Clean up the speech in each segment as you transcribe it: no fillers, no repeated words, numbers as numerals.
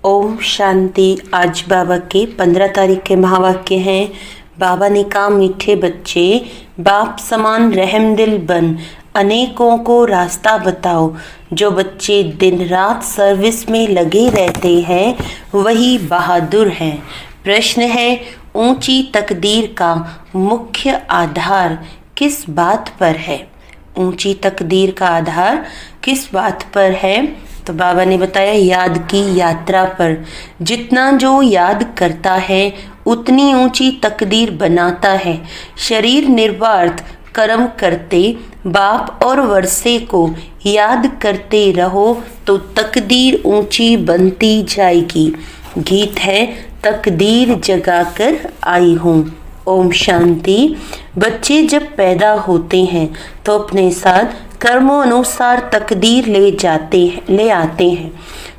ओम शांति। आज बाबा के 15 तारीख के महावाक्य हैं। बाबा ने कहा, मीठे बच्चे, बाप समान रहमदिल बन अनेकों को रास्ता बताओ। जो बच्चे दिन रात सर्विस में लगे रहते हैं वही बहादुर हैं। प्रश्न है, ऊंची तकदीर का मुख्य आधार किस बात पर है? ऊंची तकदीर का आधार किस बात पर है? तो बाबा ने बताया, याद की यात्रा पर। जितना जो याद करता है उतनी ऊंची तकदीर बनाता है। शरीर निर्वार्थ कर्म करते बाप और वर्षे को याद करते रहो तो तकदीर ऊंची बनती जाएगी। गीत है, तकदीर जगाकर आई हूँ। ओम शांति। बच्चे जब पैदा होते हैं तो अपने साथ कर्मों अनुसार तकदीर ले आते हैं।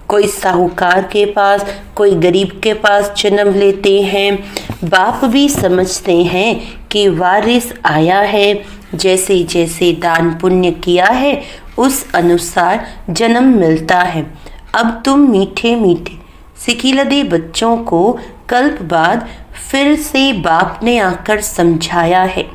कोई साहूकार के पास, कोई गरीब के पास जन्म लेते हैं। बाप भी समझते हैं कि वारिस आया है। जैसे जैसे दान पुण्य किया है उस अनुसार जन्म मिलता है। अब तुम मीठे मीठे सिखिलदे बच्चों को कल्प बाद फिर से बाप ने आकर समझाया है।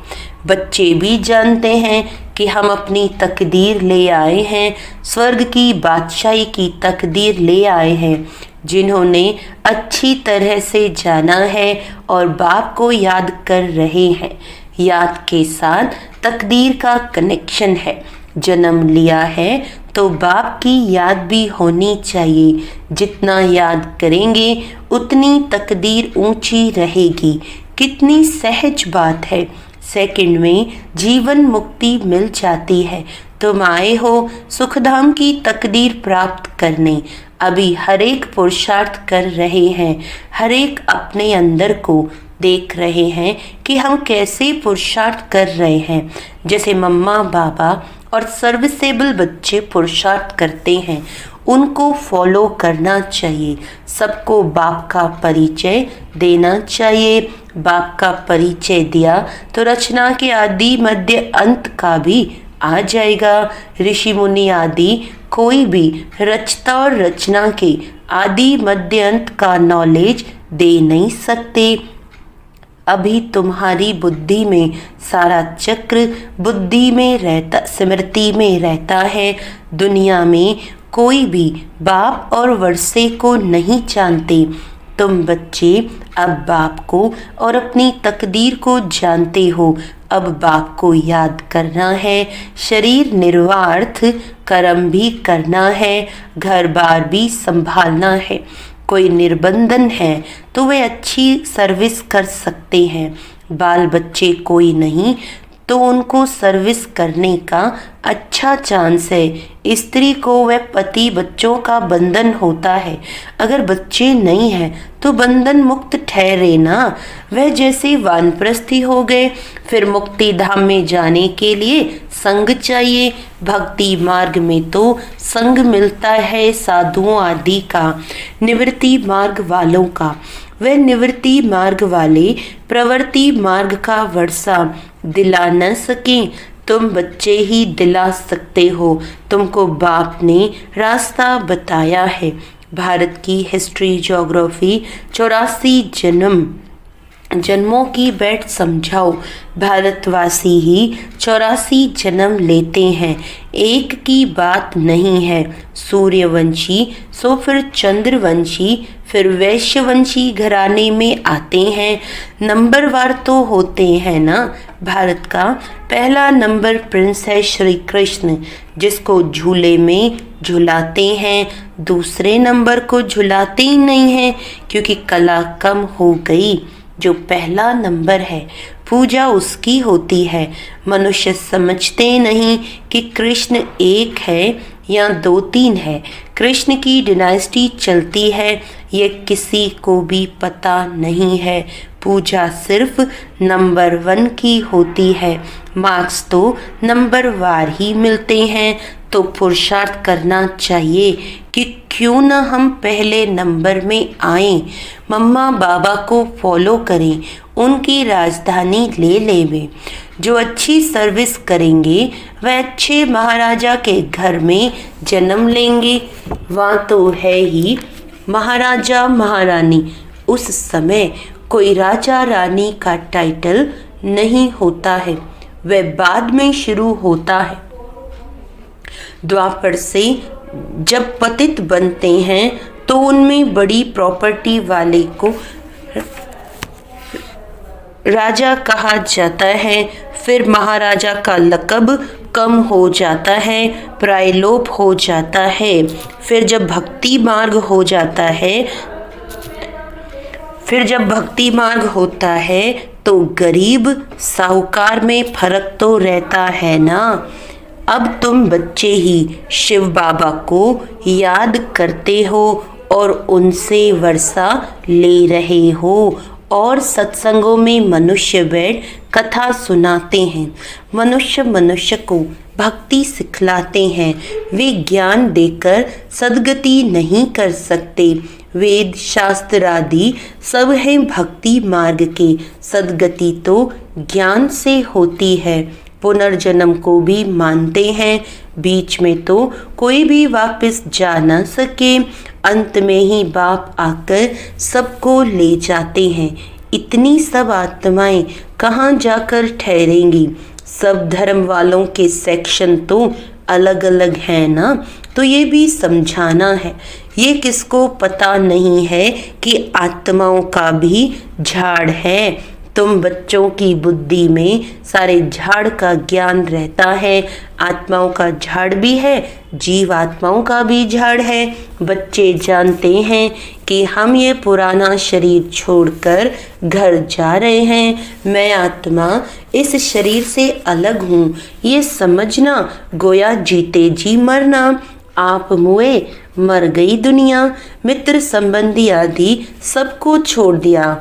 बच्चे भी जानते हैं कि हम अपनी तकदीर ले आए हैं, स्वर्ग की बादशाही की तकदीर ले आए हैं। जिन्होंने अच्छी तरह से जाना है और बाप को याद कर रहे हैं। याद के साथ तकदीर का कनेक्शन है। जन्म लिया है तो बाप की याद भी होनी चाहिए। जितना याद करेंगे उतनी तकदीर ऊंची रहेगी। कितनी सहज बात है। सेकंड में जीवन मुक्ति मिल जाती है। तुम आए हो सुखधाम की तकदीर प्राप्त करने। अभी हर एक पुरुषार्थ कर रहे हैं। हर एक अपने अंदर को देख रहे हैं कि हम कैसे पुरुषार्थ कर रहे हैं। जैसे मम्मा बाबा और सर्विसेबल बच्चे पुरुषार्थ करते हैं, उनको फॉलो करना चाहिए। सबको बाप का परिचय देना चाहिए। बाप का परिचय दिया तो रचना के आदि मध्य अंत का भी आ जाएगा। ऋषि मुनि आदि कोई भी रचता और रचना के आदि मध्य अंत का नॉलेज दे नहीं सकते। अभी तुम्हारी बुद्धि में सारा चक्र बुद्धि में रहता, स्मृति में रहता है। दुनिया में कोई भी बाप और वर्षे को नहीं जानते। तुम बच्चे अब बाप को और अपनी तकदीर को जानते हो। अब बाप को याद करना है। शरीर निर्वार्थ कर्म भी करना है। घर बार भी संभालना है। कोई निर्बंधन है तो वे अच्छी सर्विस कर सकते हैं। बाल बच्चे कोई नहीं तो उनको सर्विस करने का अच्छा चांस है। स्त्री को व पति बच्चों का बंधन होता है। अगर बच्चे नहीं हैं तो बंधन मुक्त ठहरे ना। वह जैसे वानप्रस्थी हो गए। फिर मुक्ति धाम में जाने के लिए संग चाहिए। भक्ति मार्ग में तो संग मिलता है साधुओं आदि का, निवृत्ति मार्ग वालों का। वह निवृत्ति मार्ग वाले प्रवृत्ति मार्ग का वर्षा दिला न सके। तुम बच्चे ही दिला सकते हो। तुमको बाप ने रास्ता बताया है। भारत की हिस्ट्री ज्योग्राफी 84 जन्मों की बैठ समझाओ। भारतवासी ही 84 जन्म लेते हैं। एक की बात नहीं है। सूर्यवंशी सो फिर चंद्रवंशी फिर वैश्यवंशी घराने में आते हैं। नंबरवार तो होते हैं ना। भारत का पहला नंबर प्रिंस है श्री कृष्ण, जिसको झूले में झुलाते हैं। दूसरे नंबर को झुलाते ही नहीं हैं क्योंकि कला कम हो गई। जो पहला नंबर है पूजा उसकी होती है। मनुष्य समझते नहीं कि कृष्ण एक है या 2-3 है। कृष्ण की डिनाइस्टी चलती है, ये किसी को भी पता नहीं है। पूजा सिर्फ नंबर 1 की होती है। मार्क्स तो नंबर वार ही मिलते हैं। तो पुरुषार्थ करना चाहिए कि क्यों न हम पहले नंबर में आएं। मम्मा बाबा को फॉलो करें, उनकी राजधानी ले लेवे। जो अच्छी सर्विस करेंगे वह अच्छे महाराजा के घर में जन्म लेंगे। वहाँ तो है ही महाराजा महारानी। उस समय कोई राजा रानी का टाइटल नहीं होता है, वह बाद में शुरू होता है। द्वापर से जब पतित बनते हैं तो उनमें बड़ी प्रॉपर्टी वाले को राजा कहा जाता है। फिर महाराजा का लक़ब कम हो जाता है, प्रायलोप हो जाता है। फिर जब भक्ति मार्ग होता है तो गरीब साहूकार में फर्क तो रहता है ना। अब तुम बच्चे ही शिव बाबा को याद करते हो और उनसे वर्षा ले रहे हो और सत्संगों में मनुष्य बैठ कथा सुनाते हैं। मनुष्य को भक्ति सिखलाते हैं। वे ज्ञान देकर सद्गति नहीं कर सकते। वेद शास्त्र आदि सब है भक्ति मार्ग के। सद्गति तो ज्ञान से होती है। पुनर्जन्म को भी मानते हैं। बीच में तो कोई भी वापस जा न सके। अंत में ही बाप आकर सबको ले जाते हैं। इतनी सब आत्माएं कहाँ जाकर ठहरेंगी? सब धर्म वालों के सेक्शन तो अलग अलग हैं ना, तो ये भी समझाना है। ये किसको पता नहीं है कि आत्माओं का भी झाड़ है। तुम बच्चों की बुद्धि में सारे झाड़ का ज्ञान रहता है। आत्माओं का झाड़ भी है, जीव आत्माओं का भी झाड़ है। बच्चे जानते हैं कि हम ये पुराना शरीर छोड़कर घर जा रहे हैं। मैं आत्मा इस शरीर से अलग हूँ, ये समझना। गोया जीते जी मरना। आप मुए मर गई दुनिया। मित्र संबंधी आदि सबको छोड़ दिया।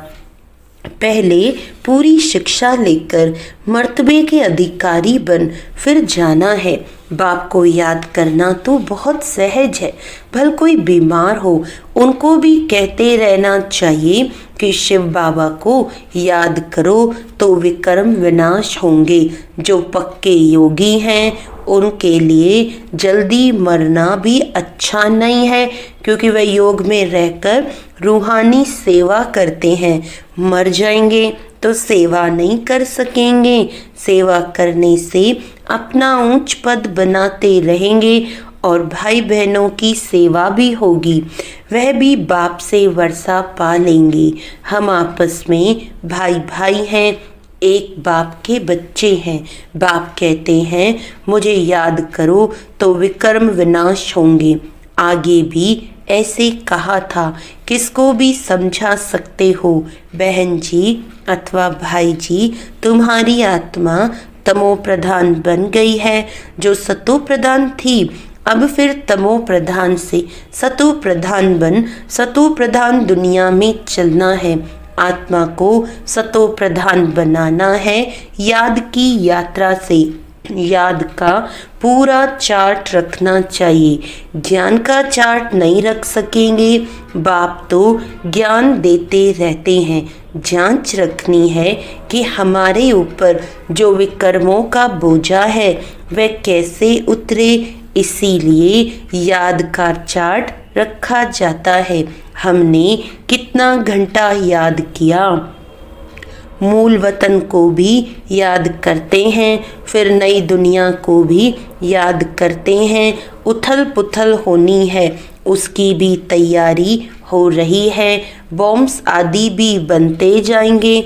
पहले पूरी शिक्षा लेकर मर्तबे के अधिकारी बन फिर जाना है। बाप को याद करना तो बहुत सहज है। भल कोई बीमार हो उनको भी कहते रहना चाहिए कि शिव बाबा को याद करो तो विकर्म विनाश होंगे। जो पक्के योगी हैं उनके लिए जल्दी मरना भी अच्छा नहीं है, क्योंकि वह योग में रहकर रूहानी सेवा करते हैं। मर जाएंगे तो सेवा नहीं कर सकेंगे। सेवा करने से अपना ऊंच पद बनाते रहेंगे और भाई बहनों की सेवा भी होगी। वह भी बाप से वर्षा पा लेंगे। हम आपस में भाई भाई हैं, एक बाप के बच्चे हैं। बाप कहते हैं मुझे याद करो तो विकर्म विनाश होंगे। आगे भी ऐसे कहा था। किसको भी समझा सकते हो बहन जी अथवा भाई जी, तुम्हारी आत्मा तमो प्रधान बन गई है। जो सतो प्रधान थी अब फिर तमो प्रधान से सतो प्रधान बन सतो प्रधान दुनिया में चलना है। आत्मा को सतो प्रधान बनाना है। याद की यात्रा से याद का पूरा चार्ट रखना चाहिए। ज्ञान का चार्ट नहीं रख सकेंगे। बाप तो ज्ञान देते रहते हैं। जांच रखनी है कि हमारे ऊपर जो विकर्मों का बोझा है वह कैसे उतरे। इसीलिए याद का चार्ट रखा जाता है। हमने कितना घंटा याद किया। मूल वतन को भी याद करते हैं, फिर नई दुनिया को भी याद करते हैं। उथल पुथल होनी है, उसकी भी तैयारी हो रही है। बॉम्ब्स आदि भी बनते जाएंगे।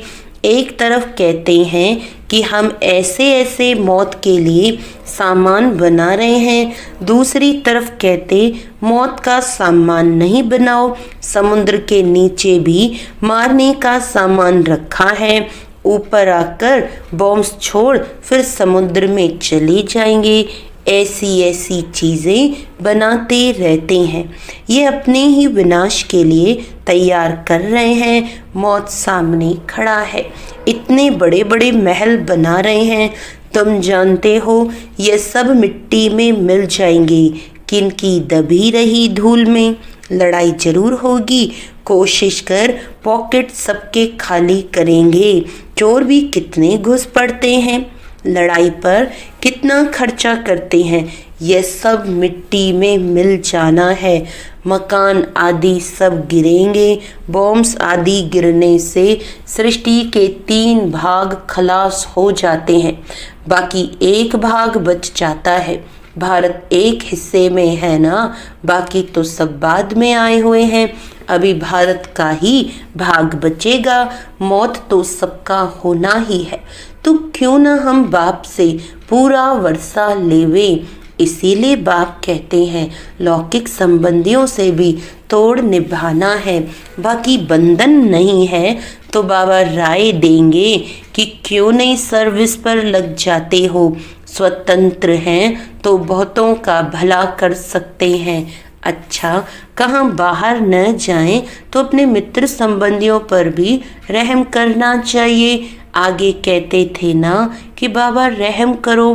एक तरफ कहते हैं कि हम ऐसे ऐसे मौत के लिए सामान बना रहे हैं, दूसरी तरफ कहते मौत का सामान नहीं बनाओ। समुद्र के नीचे भी मारने का सामान रखा है। ऊपर आकर बॉम्ब्स छोड़ फिर समुद्र में चले जाएंगे। ऐसी ऐसी चीज़ें बनाते रहते हैं। ये अपने ही विनाश के लिए तैयार कर रहे हैं। मौत सामने खड़ा है। इतने बड़े बड़े महल बना रहे हैं। तुम जानते हो ये सब मिट्टी में मिल जाएंगे। किनकी दबी रही धूल में। लड़ाई जरूर होगी, कोशिश कर पॉकेट सबके खाली करेंगे। चोर भी कितने घुस पड़ते हैं, लड़ाई पर कितना खर्चा करते हैं, यह सब मिट्टी में मिल जाना है। मकान आदि सब गिरेंगे, बॉम्ब्स आदि गिरने से सृष्टि के 3 भाग खलास हो जाते हैं, बाकी 1 भाग बच जाता है। भारत एक हिस्से में है ना, बाकी तो सब बाद में आए हुए हैं। अभी भारत का ही भाग बचेगा, मौत तो सबका होना ही है। तो क्यों ना हम बाप से पूरा वर्षा लेवे। इसीलिए बाप कहते हैं लौकिक संबंधियों से भी तोड़ निभाना है, बाकी बंधन नहीं है। तो बाबा राय देंगे कि क्यों नहीं सर्विस पर लग जाते हो, स्वतंत्र हैं तो बहुतों का भला कर सकते हैं। अच्छा, कहाँ बाहर न जाएं तो अपने मित्र संबंधियों पर भी रहम करना चाहिए। आगे कहते थे ना कि बाबा रहम करो,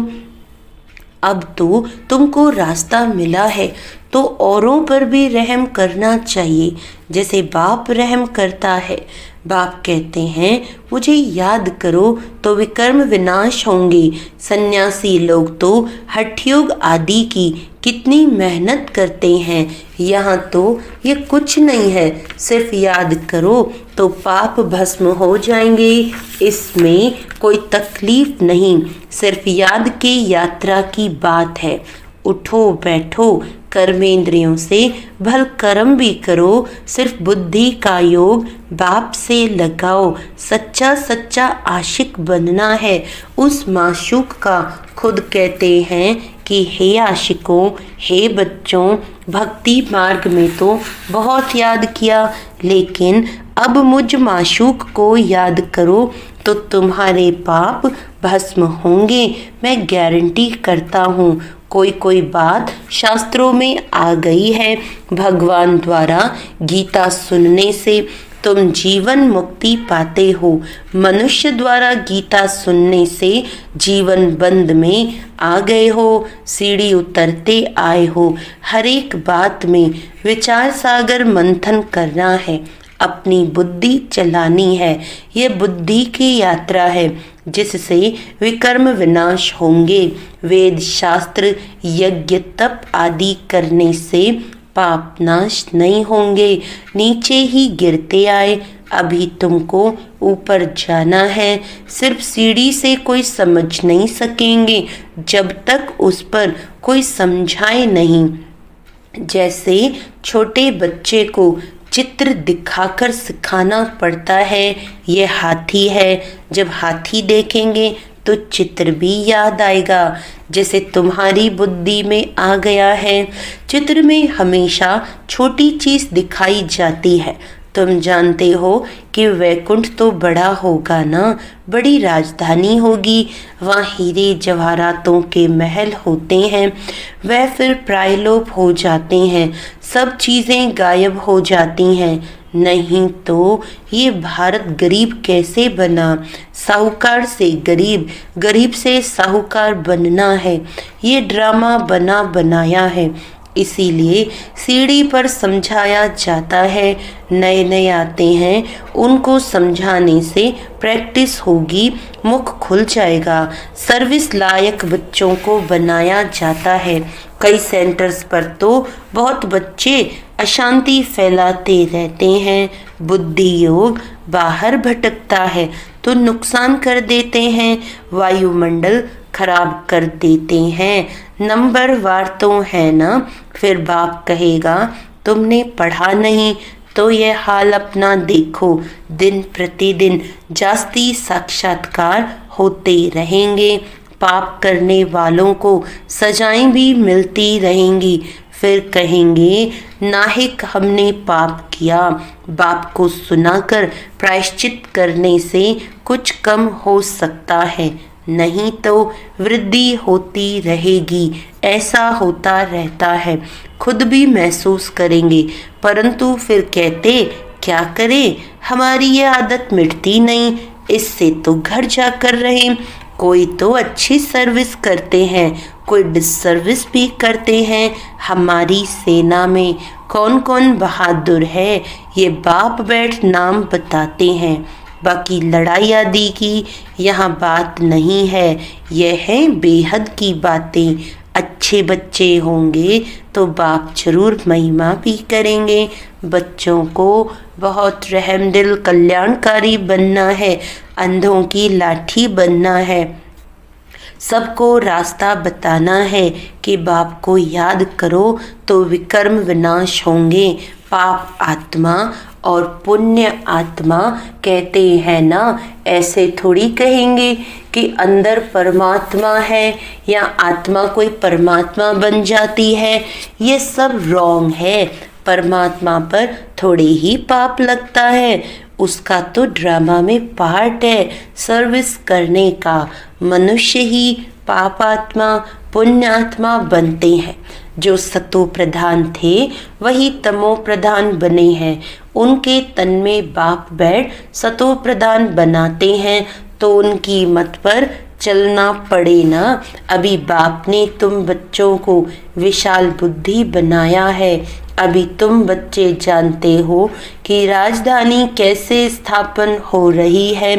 अब तो तुमको रास्ता मिला है तो औरों पर भी रहम करना चाहिए, जैसे बाप रहम करता है। बाप कहते हैं मुझे याद करो तो विकर्म विनाश होंगे। सन्यासी लोग तो हठ योग आदि की कितनी मेहनत करते हैं, यहाँ तो ये कुछ नहीं है, सिर्फ याद करो तो पाप भस्म हो जाएंगे। इसमें कोई तकलीफ नहीं, सिर्फ याद की यात्रा की बात है। उठो बैठो कर्मेंद्रियों से भल कर्म भी करो, सिर्फ बुद्धि का योग बाप से लगाओ। सच्चा सच्चा आशिक बनना है उस माशूक का। खुद कहते हैं कि हे आशिकों, हे बच्चों, भक्ति मार्ग में तो बहुत याद किया, लेकिन अब मुझ माशूक को याद करो तो तुम्हारे पाप भस्म होंगे, मैं गारंटी करता हूँ। कोई बात शास्त्रों में आ गई है, भगवान द्वारा गीता सुनने से तुम जीवन मुक्ति पाते हो, मनुष्य द्वारा गीता सुनने से जीवन बंद में आ गए हो, सीढ़ी उतरते आए हो। हर एक बात में विचार सागर मंथन करना है, अपनी बुद्धि चलानी है। ये बुद्धि की यात्रा है जिससे विकर्म विनाश होंगे। वेद शास्त्र यज्ञ तप आदि करने से पाप नाश नहीं होंगे, नीचे ही गिरते आए। अभी तुमको ऊपर जाना है, सिर्फ सीढ़ी से कोई समझ नहीं सकेंगे जब तक उस पर कोई समझाए नहीं। जैसे छोटे बच्चे को चित्र दिखाकर सिखाना पड़ता है, ये हाथी है, जब हाथी देखेंगे तो चित्र भी याद आएगा। जैसे तुम्हारी बुद्धि में आ गया है, चित्र में हमेशा छोटी चीज दिखाई जाती है। तुम जानते हो कि वैकुंठ तो बड़ा होगा ना, बड़ी राजधानी होगी, वहाँ हीरे जवाहरातों के महल होते हैं, वह फिर प्रायलोप हो जाते हैं, सब चीज़ें गायब हो जाती हैं। नहीं तो ये भारत गरीब कैसे बना, साहूकार से गरीब, गरीब से साहूकार बनना है, ये ड्रामा बना बनाया है। इसीलिए सीढ़ी पर समझाया जाता है, नए नए आते हैं उनको समझाने से प्रैक्टिस होगी, मुख खुल जाएगा। सर्विस लायक बच्चों को बनाया जाता है। कई सेंटर्स पर तो बहुत बच्चे अशांति फैलाते रहते हैं, बुद्धि योग बाहर भटकता है तो नुकसान कर देते हैं, वायुमंडल खराब कर देते हैं। नंबर वार तो है ना, फिर बाप कहेगा तुमने पढ़ा नहीं तो ये हाल अपना देखो। दिन प्रतिदिन जास्ती साक्षात्कार होते रहेंगे, पाप करने वालों को सजाएं भी मिलती रहेंगी। फिर कहेंगे नाहिक हमने पाप किया, बाप को सुनाकर प्रायश्चित करने से कुछ कम हो सकता है, नहीं तो वृद्धि होती रहेगी। ऐसा होता रहता है, खुद भी महसूस करेंगे, परंतु फिर कहते क्या करें, हमारी ये आदत मिटती नहीं, इससे तो घर जाकर रहे। कोई तो अच्छी सर्विस करते हैं, कोई डिससर्विस भी करते हैं। हमारी सेना में कौन कौन बहादुर है ये बाप बैठ नाम बताते हैं। बाकी लड़ाई आदि की यहाँ बात नहीं है, यह है बेहद की बातें। अच्छे बच्चे होंगे तो बाप जरूर महिमा भी करेंगे। बच्चों को बहुत रहमदिल कल्याणकारी बनना है, अंधों की लाठी बनना है, सबको रास्ता बताना है कि बाप को याद करो तो विकर्म विनाश होंगे। पाप आत्मा और पुण्य आत्मा कहते हैं ना, ऐसे थोड़ी कहेंगे कि अंदर परमात्मा है या आत्मा कोई परमात्मा बन जाती है। ये सब रॉन्ग है। परमात्मा पर थोड़े ही पाप लगता है, उसका तो ड्रामा में पार्ट है सर्विस करने का। मनुष्य ही पापात्मा पुण्यात्मा बनते हैं। जो सतो प्रधान थे वही तमो प्रधान बने हैं। उनके तन में बाप बैठ सतो प्रधान बनाते हैं तो उनकी मत पर चलना पड़े ना। अभी बाप ने तुम बच्चों को विशाल बुद्धि बनाया है। अभी तुम बच्चे जानते हो कि राजधानी कैसे स्थापन हो रही है।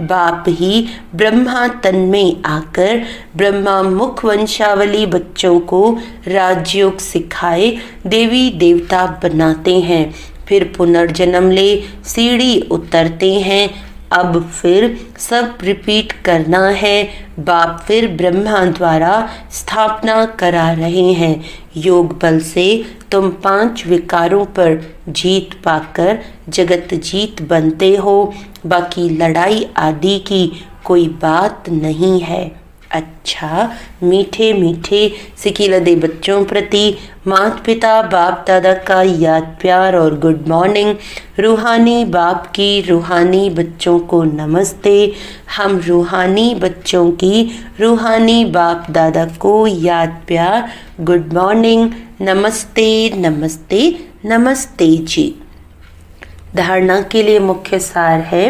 बाप ही ब्रह्मा तन में आकर ब्रह्मा मुख वंशावली बच्चों को राजयोग सिखाए देवी देवता बनाते हैं। फिर पुनर्जन्म ले सीढ़ी उतरते हैं। अब फिर सब रिपीट करना है। बाप फिर ब्रह्मा द्वारा स्थापना करा रहे हैं। योग बल से तुम 5 विकारों पर जीत पाकर जगत जीत बनते हो। बाकी लड़ाई आदि की कोई बात नहीं है। अच्छा, मीठे मीठे सिकिलदे बच्चों प्रति माता पिता बाप दादा का याद प्यार और गुड मॉर्निंग। रूहानी बाप की रूहानी बच्चों को नमस्ते। हम रूहानी बच्चों की रूहानी बाप दादा को याद प्यार गुड मॉर्निंग, नमस्ते नमस्ते नमस्ते जी। धारणा के लिए मुख्य सार है,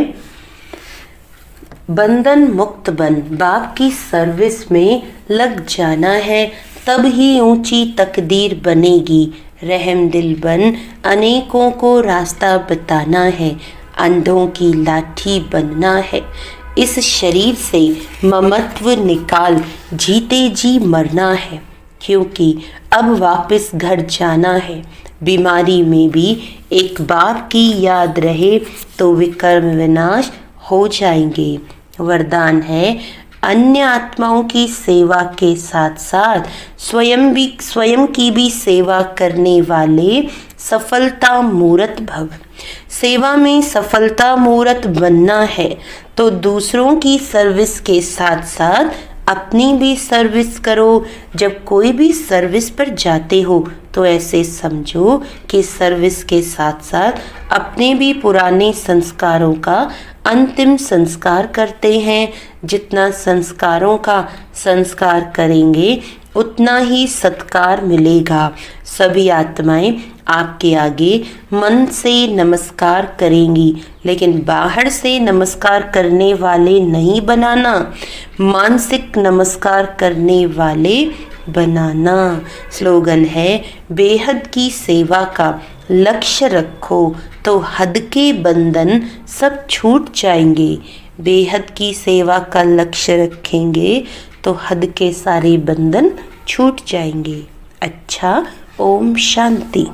बंधन मुक्त बन, बाप की सर्विस में लग जाना है, तब ही ऊंची तकदीर बनेगी। रहम दिल बन, अनेकों को रास्ता बताना है, अंधों की लाठी बनना है। इस शरीर से ममत्व निकाल, जीते जी मरना है, क्योंकि अब वापस घर जाना है। बीमारी में भी एक बाप की याद रहे तो विकर्म विनाश हो जाएंगे। वरदान है, अन्य आत्माओं की सेवा के साथ साथ स्वयं की भी सेवा करने वाले सफलता मूर्त भव। सेवा में सफलता मूर्त बनना है तो दूसरों की सर्विस के साथ साथ अपनी भी सर्विस करो। जब कोई भी सर्विस पर जाते हो तो ऐसे समझो कि सर्विस के साथ साथ अपने भी पुराने संस्कारों का अंतिम संस्कार करते हैं। जितना संस्कारों का संस्कार करेंगे उतना ही सत्कार मिलेगा। सभी आत्माएं आपके आगे मन से नमस्कार करेंगी, लेकिन बाहर से नमस्कार करने वाले नहीं बनाना, मानसिक नमस्कार करने वाले बनाना। स्लोगन है, बेहद की सेवा का लक्ष्य रखो तो हद के बंधन सब छूट जाएंगे। बेहद की सेवा का लक्ष्य रखेंगे तो हद के सारे बंधन छूट जाएंगे। अच्छा, ओम शांति।